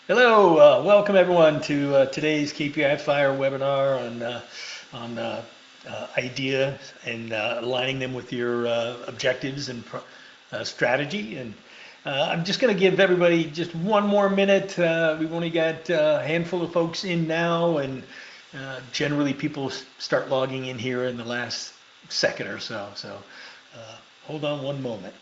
Hello, welcome everyone to today's KPI Fire webinar on idea and aligning them with your objectives and strategy. And I'm just going to give everybody just one more minute. We've only got a handful of folks in now, and generally people start logging in here in the last second or so. So hold on one moment.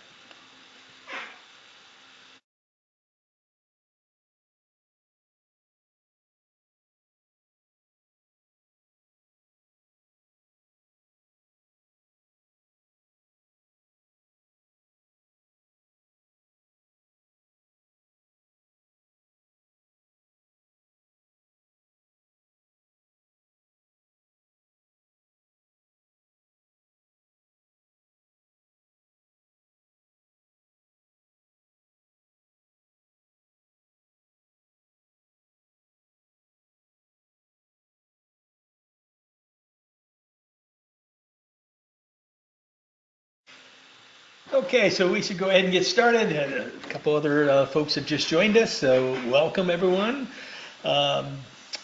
Okay, so we should go ahead and get started. A couple other folks have just joined us, so welcome everyone. Um,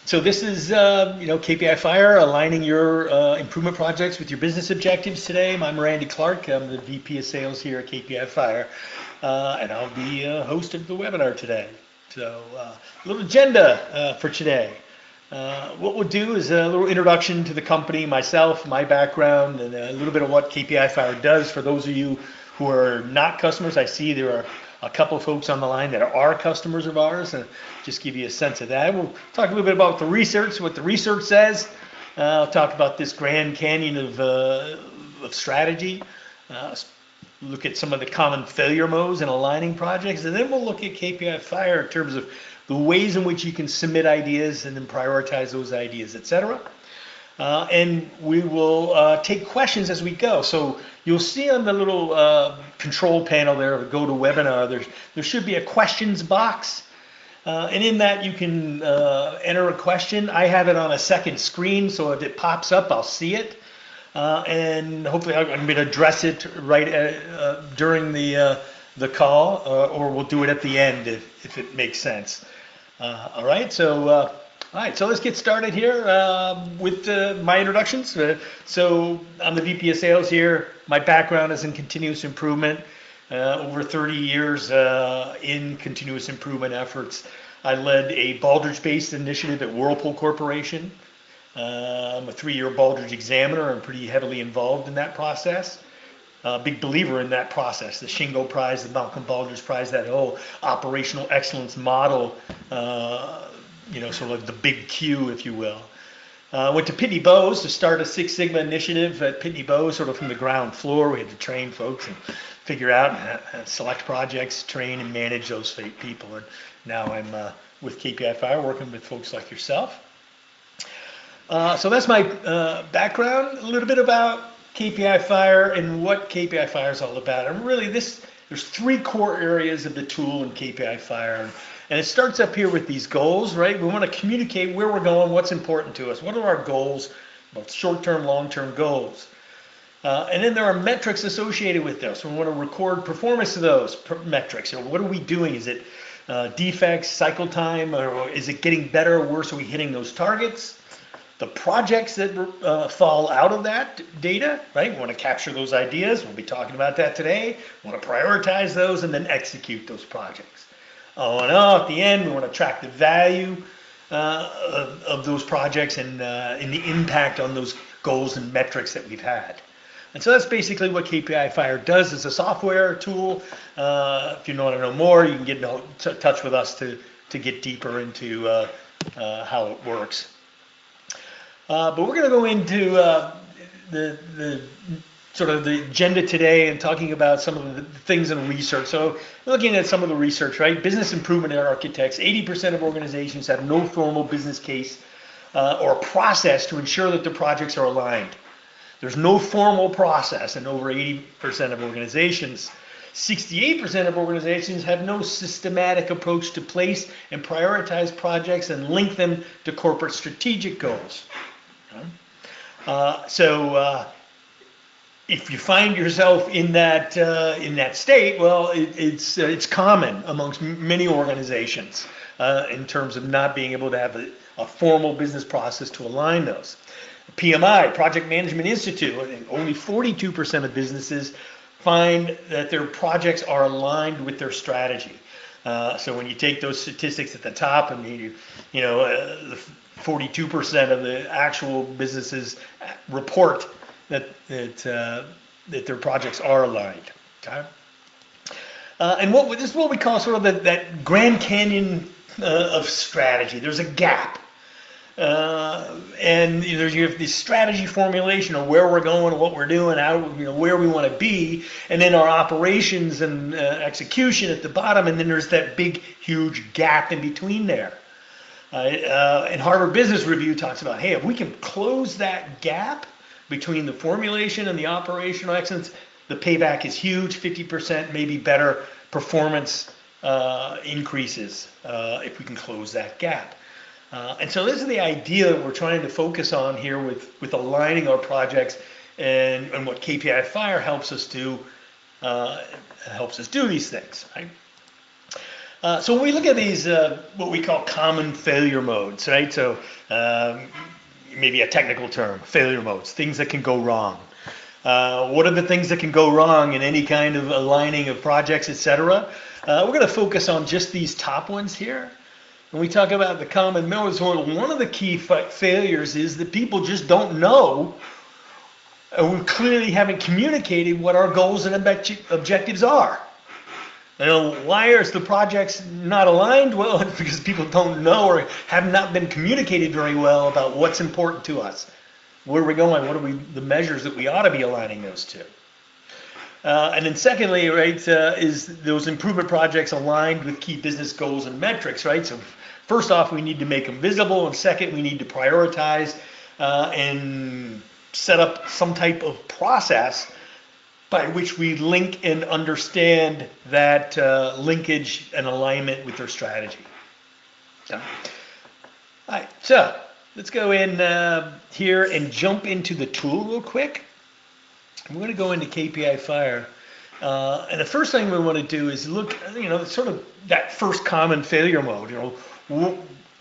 so this is, KPI Fire, aligning your improvement projects with your business objectives today. I'm Randy Clark. I'm the VP of Sales here at KPI Fire, and I'll be host of the webinar today. So a little agenda for today. What we'll do is a little introduction to the company, myself, my background, and a little bit of what KPI Fire does for those of you who are not customers. I see there are a couple of folks on the line that are customers of ours, and just give you a sense of that. We'll talk a little bit about the research, what the research says. I'll talk about this Grand Canyon of strategy. Look at some of the common failure modes in aligning projects, and then we'll look at KPI Fire in terms of the ways in which you can submit ideas and then prioritize those ideas, etc. And we will take questions as we go. So you'll see on the little control panel there, go to webinar, there should be a questions box. And in that you can enter a question. I have it on a second screen, so if it pops up, I'll see it. And hopefully I'm going to address it right during the call, or we'll do it at the end if it makes sense. All right, so let's get started here with my introductions. So I'm the VP of Sales here. My background is in continuous improvement, over 30 years in continuous improvement efforts. I led a Baldrige-based initiative at Whirlpool Corporation. I'm a 3-year Baldrige examiner. I'm pretty heavily involved in that process. Big believer in that process, the Shingo Prize, the Malcolm Baldrige Prize, that whole operational excellence model, sort of the big Q, if you will. Went to Pitney Bowes to start a Six Sigma initiative at Pitney Bowes, sort of from the ground floor. We had to train folks and figure out, select projects, train and manage those people. And now I'm with KPI Fire, working with folks like yourself. So that's my background, a little bit about KPI Fire and what KPI Fire is all about. And really there's 3 core areas of the tool in KPI Fire. And it starts up here with these goals, right? We want to communicate where we're going, what's important to us. What are our goals, both short-term, long-term goals? And then there are metrics associated with those. So we want to record performance of those metrics. What are we doing? Is it defects, cycle time, or is it getting better or worse? Are we hitting those targets? The projects that fall out of that data, right? We want to capture those ideas. We'll be talking about that today. We want to prioritize those and then execute those projects. At the end, we want to track the value of those projects and the impact on those goals and metrics that we've had. And so that's basically what KPI Fire does as a software tool. If you want to know more, you can get in touch with us to get deeper into how it works. But we're going to go into the sort of the agenda today and talking about some of the things in research. So looking at some of the research, right? Business improvement architects, 80% of organizations have no formal business case or process to ensure that their projects are aligned. There's no formal process in over 80% of organizations. 68% of organizations have no systematic approach to place and prioritize projects and link them to corporate strategic goals. If you find yourself in that state, well, it's common amongst many organizations. in terms of not being able to have a formal business process to align those. PMI, Project Management Institute, I think only 42% of businesses find that their projects are aligned with their strategy. So when you take those statistics at the top, and the 42% of the actual businesses report that their projects are aligned. Okay? And this is what we call sort of that Grand Canyon of strategy. There's a gap. And you have this strategy formulation of where we're going, what we're doing, where we want to be, and then our operations and execution at the bottom, and then there's that big, huge gap in between there. And Harvard Business Review talks about, hey, if we can close that gap between the formulation and the operational excellence, the payback is huge, 50%, maybe better performance increases if we can close that gap. And so this is the idea that we're trying to focus on here with aligning our projects and what KPI Fire helps us do these things. Right? So when we look at these, what we call common failure modes, right? So maybe a technical term, failure modes, things that can go wrong. What are the things that can go wrong in any kind of aligning of projects, etc.? We're going to focus on just these top ones here. When we talk about the common modes, one of the key failures is that people just don't know, and we clearly haven't communicated what our goals and objectives are. Why is the projects not aligned? Well, it's because people don't know or have not been communicated very well about what's important to us. Where are we going? What are the measures that we ought to be aligning those to? And then secondly, right, is those improvement projects aligned with key business goals and metrics, right? So first off, we need to make them visible, and second, we need to prioritize and set up some type of process by which we link and understand that linkage and alignment with their strategy. Okay. All right, so let's go in here and jump into the tool real quick. I'm going to go into KPI Fire. And the first thing we want to do is look, sort of that first common failure mode.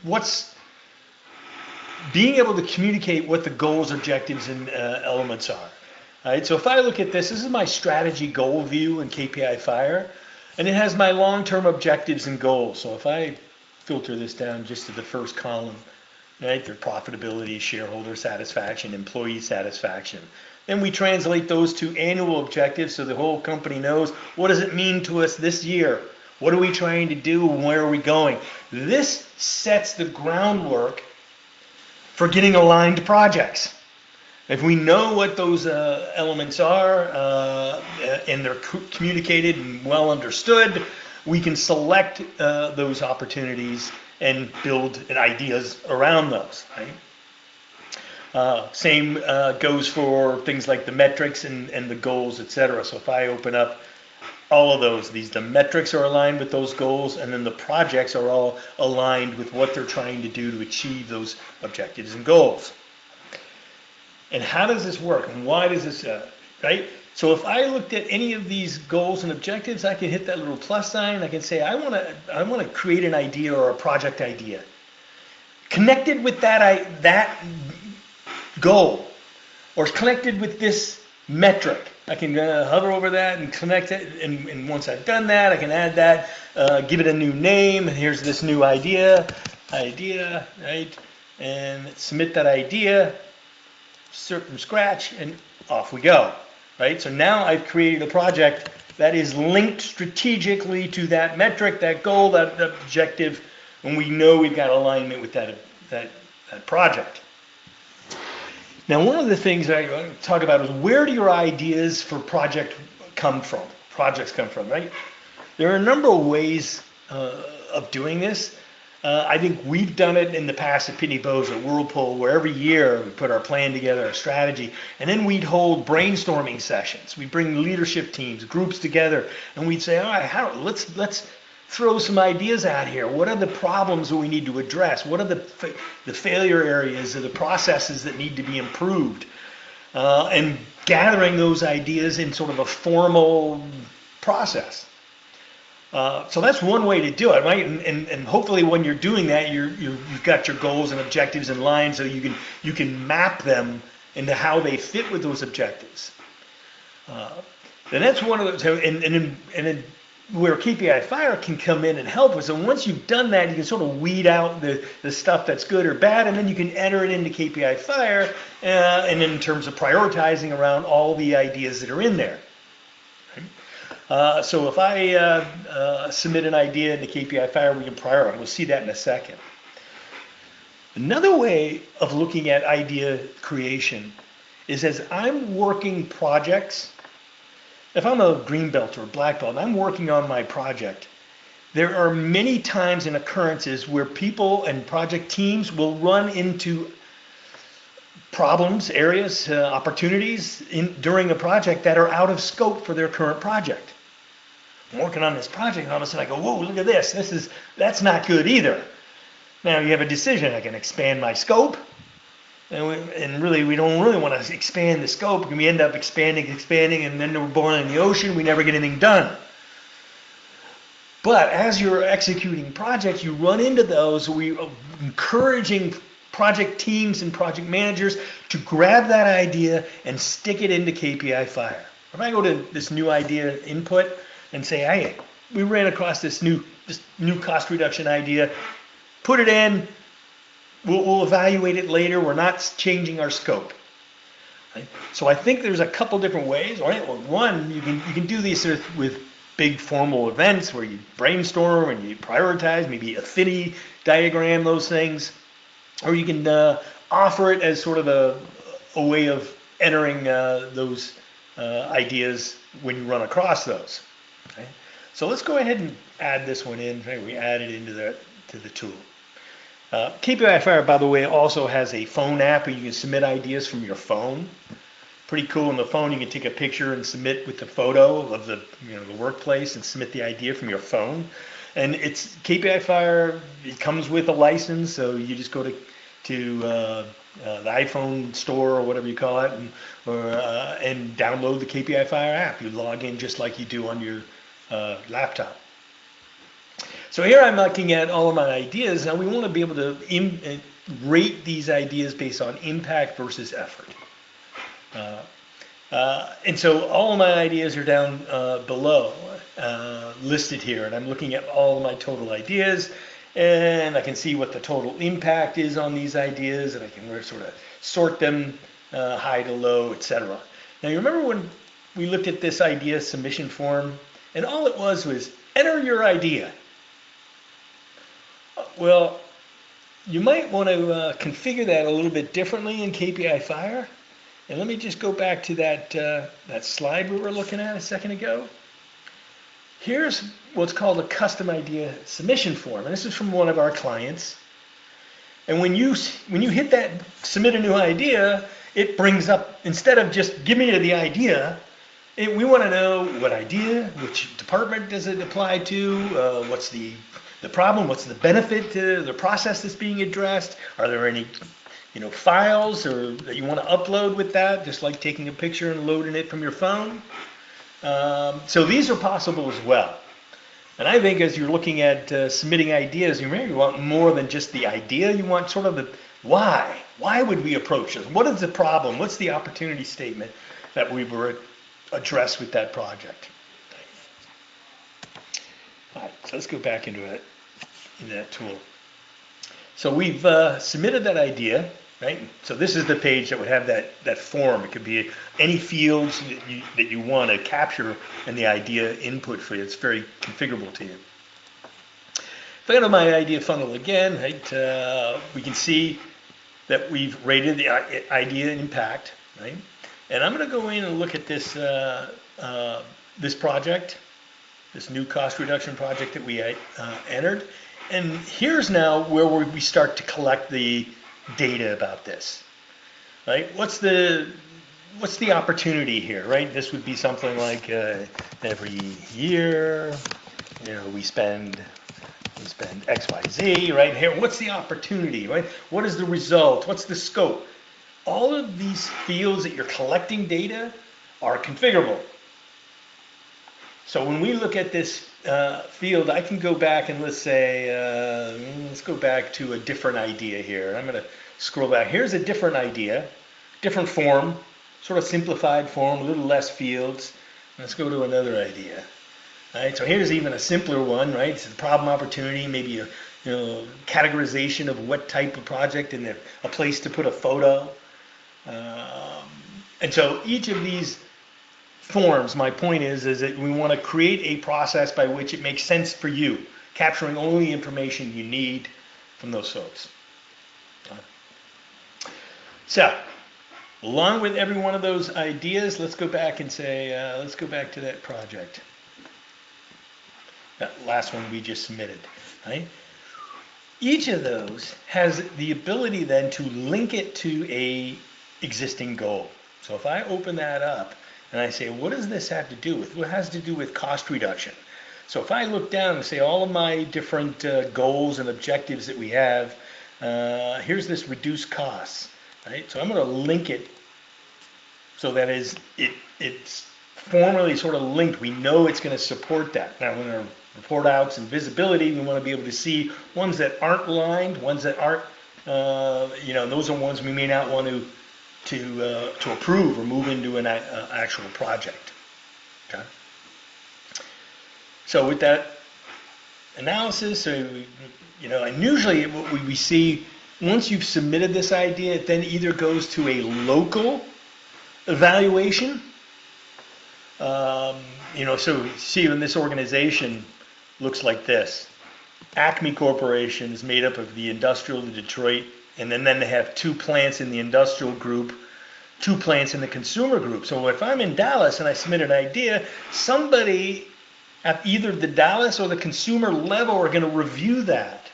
What's being able to communicate what the goals, objectives, and elements are. All right, so if I look at this is my strategy goal view in KPI Fire, and it has my long-term objectives and goals. So if I filter this down just to the first column, right, their profitability, shareholder satisfaction, employee satisfaction. Then we translate those to annual objectives so the whole company knows what does it mean to us this year? What are we trying to do and where are we going? This sets the groundwork for getting aligned projects. If we know what those elements are and they're communicated and well understood, we can select those opportunities and build ideas around those. Right? Same goes for things like the metrics and the goals, etc. So if I open up all of those, the metrics are aligned with those goals, and then the projects are all aligned with what they're trying to do to achieve those objectives and goals. And how does this work? And why does this, right? So if I looked at any of these goals and objectives, I can hit that little plus sign. I can say, I want to create an idea or a project idea. Connected with that goal, or connected with this metric. I can hover over that and connect it, and once I've done that, I can add that, give it a new name. Here's this new idea, right? And submit that idea, start from scratch, and off we go, right? So now I've created a project that is linked strategically to that metric, that goal, that objective, and we know we've got alignment with that project. Now, one of the things I want to talk about is where do your ideas for projects come from, right? There are a number of ways of doing this. I think we've done it in the past at Pitney Bowes, at Whirlpool, where every year we put our plan together, our strategy, and then we'd hold brainstorming sessions. We'd bring leadership teams, groups together, and we'd say, all right, let's throw some ideas out here. What are the problems that we need to address? What are the failure areas or the processes that need to be improved? And gathering those ideas in sort of a formal process. So that's one way to do it, right? And hopefully when you're doing that, you've got your goals and objectives in line, so you can map them into how they fit with those objectives. Uh, and that's one of those. And then where KPI Fire can come in and help us. And once you've done that, you can sort of weed out the stuff that's good or bad, and then you can enter it into KPI Fire, and in terms of prioritizing around all the ideas that are in there. So if I submit an idea into KPI Fire, we can prioritize. We'll see that in a second. Another way of looking at idea creation is as I'm working projects. If I'm a green belt or a black belt and I'm working on my project, there are many times and occurrences where people and project teams will run into problems, areas, opportunities during a project that are out of scope for their current project. I'm working on this project and all of a sudden I go, whoa, look at this. That's not good either. Now you have a decision. I can expand my scope. And really, we don't really want to expand the scope, and we end up expanding, and then we're born in the ocean. We never get anything done. But as you're executing projects, you run into those. We are encouraging project teams and project managers to grab that idea and stick it into KPI Fire. If I go to this new idea input and say, hey, we ran across this new cost reduction idea, put it in. We'll evaluate it later. We're not changing our scope. Right? So I think there's a couple different ways. Right? Well, one, you can do these with big formal events where you brainstorm and you prioritize, maybe affinity diagram those things, or you can offer it as sort of a way of entering those ideas when you run across those. Okay? So let's go ahead and add this one in. Right? We add it into the tool. KPI Fire, by the way, also has a phone app where you can submit ideas from your phone. Pretty cool. On the phone, you can take a picture and submit with the photo of the workplace and submit the idea from your phone. And it's KPI Fire. It comes with a license, so you just go to the iPhone store or whatever you call it, and download the KPI Fire app. You log in just like you do on your laptop. So here I'm looking at all of my ideas. Now we want to be able to rate these ideas based on impact versus effort. And so all of my ideas are down below, listed here. And I'm looking at all of my total ideas. And I can see what the total impact is on these ideas. And I can sort of sort them high to low, etc. Now you remember when we looked at this idea submission form? And all it was enter your idea. Well, you might want to configure that a little bit differently in KPI Fire. And let me just go back to that slide we were looking at a second ago. Here's what's called a custom idea submission form. And this is from one of our clients. And when you hit that submit a new idea, it brings up, instead of just give me the idea, we want to know what idea, which department does it apply to, what's the problem, what's the benefit to the process that's being addressed, are there any files or that you want to upload with that, just like taking a picture and loading it from your phone. So these are possible as well. And I think as you're looking at submitting ideas, you maybe want more than just the idea. You want sort of the why. Why would we approach this? What is the problem? What's the opportunity statement that we were addressed with that project? All right, so let's go back into that tool. So we've submitted that idea, right? So this is the page that would have that form. It could be any fields that you want to capture in the idea input for you. It's very configurable to you. If I go to my idea funnel again, right, we can see that we've rated the idea impact, right? And I'm going to go in and look at this this project, this new cost reduction project that we entered. And here's now where we start to collect the data about this, right? What's the opportunity here, right? This would be something like every year, we spend X, Y, Z, right? Here, what's the opportunity, right? What is the result? What's the scope? All of these fields that you're collecting data are configurable. So when we look at this field, I can go back and let's go back to a different idea here. I'm going to scroll back. Here's a different idea, different form, sort of simplified form, a little less fields. Let's go to another idea. All right, so here's even a simpler one, right? It's a problem opportunity, maybe a categorization of what type of project and a place to put a photo. And so each of these forms, my point is that we want to create a process by which it makes sense for you, capturing only the information you need from those folks. So, along with every one of those ideas, let's go back and say, let's go back to that project. That last one we just submitted, right? Each of those has the ability then to link it to a existing goal. So if I open that up and I say, what does this have to do with? Well, it has to do with cost reduction. So if I look down and say all of my different goals and objectives that we have, here's this reduce costs, right? So I'm going to link it so that it's formally sort of linked. We know it's going to support that. Now, when our report outs and visibility, we want to be able to see ones that aren't aligned, ones that aren't, and those are ones we may not want to approve or move into an actual project. Okay. So with that analysis, and usually what we see once you've submitted this idea, it then either goes to a local evaluation. So see in this organization looks like this. Acme Corporation is made up of the industrial in Detroit, and then they have 2 plants in the industrial group, 2 plants in the consumer group. So if I'm in Dallas and I submit an idea, somebody at either the Dallas or the consumer level are going to review that,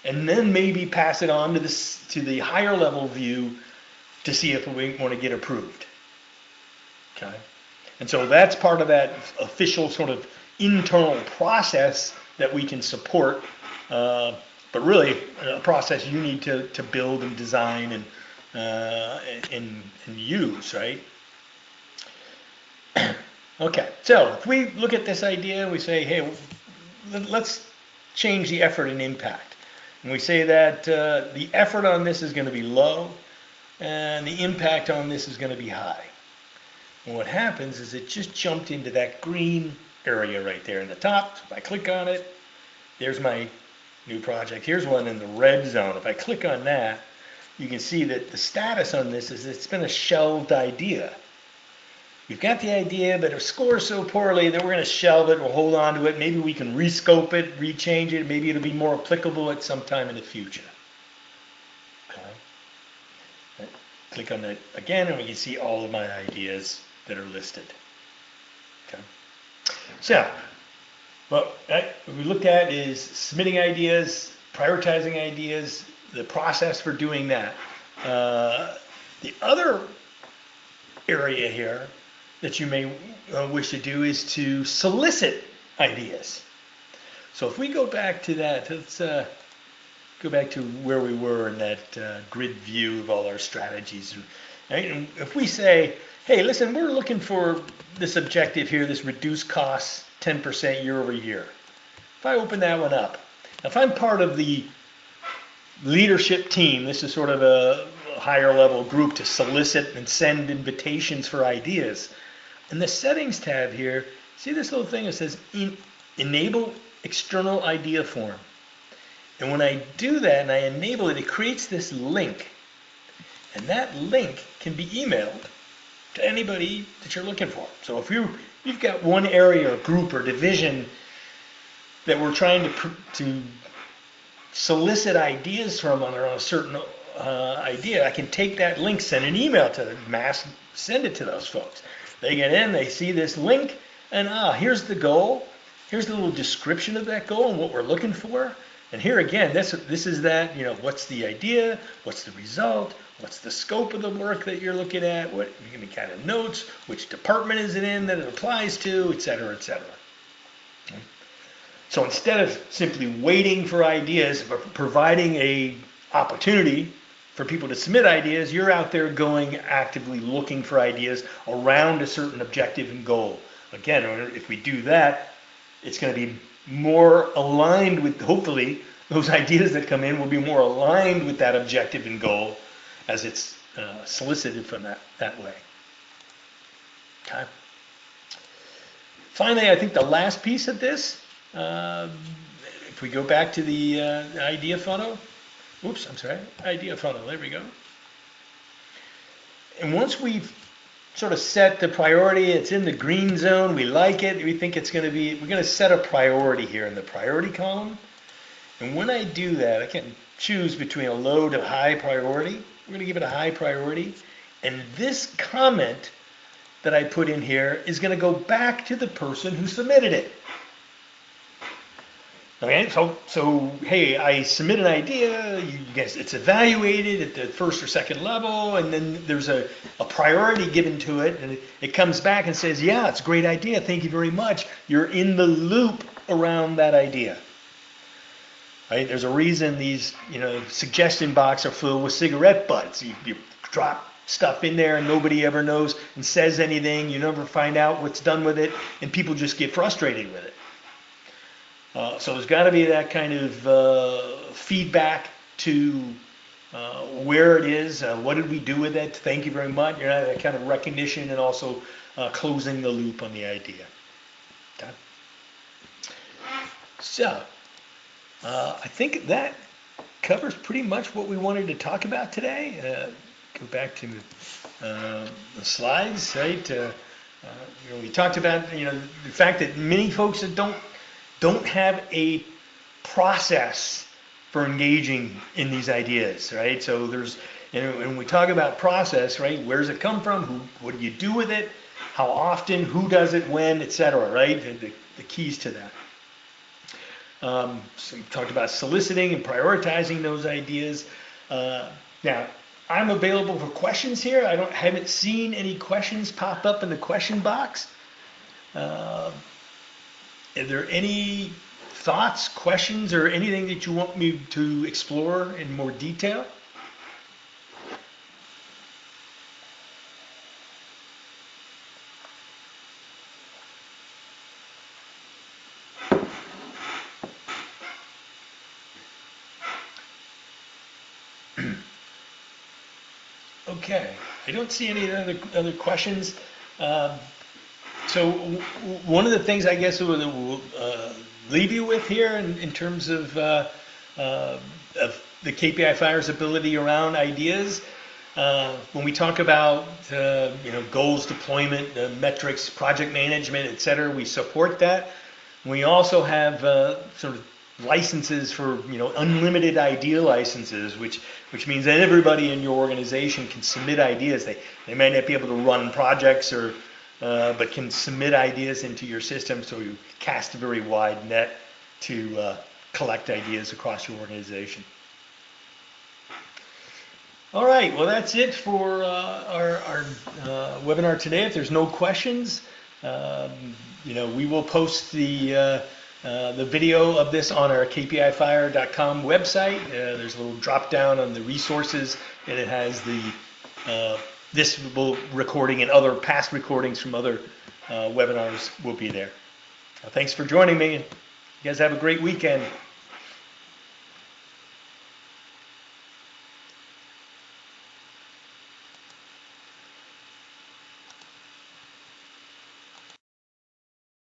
and then maybe pass it on to the higher level view to see if we want to get approved. Okay. And so that's part of that official sort of internal process that we can support, but really a process you need to build and design and use, right? Okay, so if we look at this idea and we say, hey, let's change the effort and impact. And we say that the effort on this is going to be low and the impact on this is going to be high. And what happens is it just jumped into that green area right there in the top. So if I click on it, there's my new project. Here's one in the red zone. If I click on that, you can see that the status on this is it's been a shelved idea. We've got the idea, but it scores so poorly that we're going to shelve it, we'll hold on to it. Maybe we can rescope it, rechange it. Maybe it'll be more applicable at some time in the future. Okay. Click on that again, and we can see all of my ideas that are listed. Okay. So, what we looked at is submitting ideas, prioritizing ideas, the process for doing that. The other area here that you may wish to do is to solicit ideas. So if we go back to that, let's go back to where we were in that grid view of all our strategies. Right? And if we say, hey, listen, we're looking for this objective here, this reduce costs 10% year over year. If I open that one up, if I'm part of the leadership team, this is sort of a higher level group to solicit and send invitations for ideas. In the settings tab here, see this little thing that says enable external idea form. And when I do that and I enable it, it creates this link. And that link can be emailed to anybody that you're looking for. So if you've got one area or group or division that we're trying to solicit ideas from on a certain idea, I can take that link, send an email to them, send it to those folks. They get in, they see this link, and here's the goal. Here's the little description of that goal and what we're looking for. And here again, this is that, what's the idea, what's the result, what's the scope of the work that you're looking at, what kind of notes, which department is it in that it applies to, et cetera, et cetera. Okay. So instead of simply waiting for ideas, but providing a opportunity for people to submit ideas, you're out there going actively looking for ideas around a certain objective and goal. again, if we do that, it's going to be more aligned with, hopefully, those ideas that come in will be more aligned with that objective and goal as it's solicited from that way. Okay. Finally, I think the last piece of this, if we go back to the idea funnel, idea funnel, there we go. And once we've sort of set the priority, it's in the green zone, we like it, we think it's going to be, we're going to set a priority here in the priority column. And when I do that, I can choose between a low to high priority. We're going to give it a high priority. And this comment that I put in here is going to go back to the person who submitted it. Okay, so hey, I submit an idea, you guess it's evaluated at the first or second level, and then there's a priority given to it, and it comes back and says, yeah, it's a great idea, thank you very much. You're in the loop around that idea. Right? There's a reason these, suggestion boxes are filled with cigarette butts. You drop stuff in there and nobody ever knows and says anything. You never find out what's done with it, and people just get frustrated with it. So there's got to be that kind of feedback to where it is, what did we do with it, thank you very much, that kind of recognition, and also closing the loop on the idea. Okay. So I think that covers pretty much what we wanted to talk about today. Go back to the slides, right? We talked about the fact that many folks that don't have a process for engaging in these ideas, right? So there's, when we talk about process, right? Where does it come from? What do you do with it? How often? Who does it? When? Etc. Right? The keys to that. So we talked about soliciting and prioritizing those ideas. Now, I'm available for questions here. Haven't seen any questions pop up in the question box. Are there any thoughts, questions, or anything that you want me to explore in more detail? Okay, I don't see any other questions. So one of the things I guess we'll leave you with here in terms of the KPI Fire's ability around ideas, when we talk about goals, deployment, metrics, project management, etc., we support that. We also have sort of licenses for unlimited idea licenses, which means that everybody in your organization can submit ideas. They might not be able to run projects but can submit ideas into your system, so you cast a very wide net to collect ideas across your organization. All right, well that's it for our webinar today. If there's no questions, we will post the video of this on our kpifire.com website. There's a little drop down on the resources, and it has this recording and other past recordings from other webinars will be there. Thanks for joining me. You guys have a great weekend.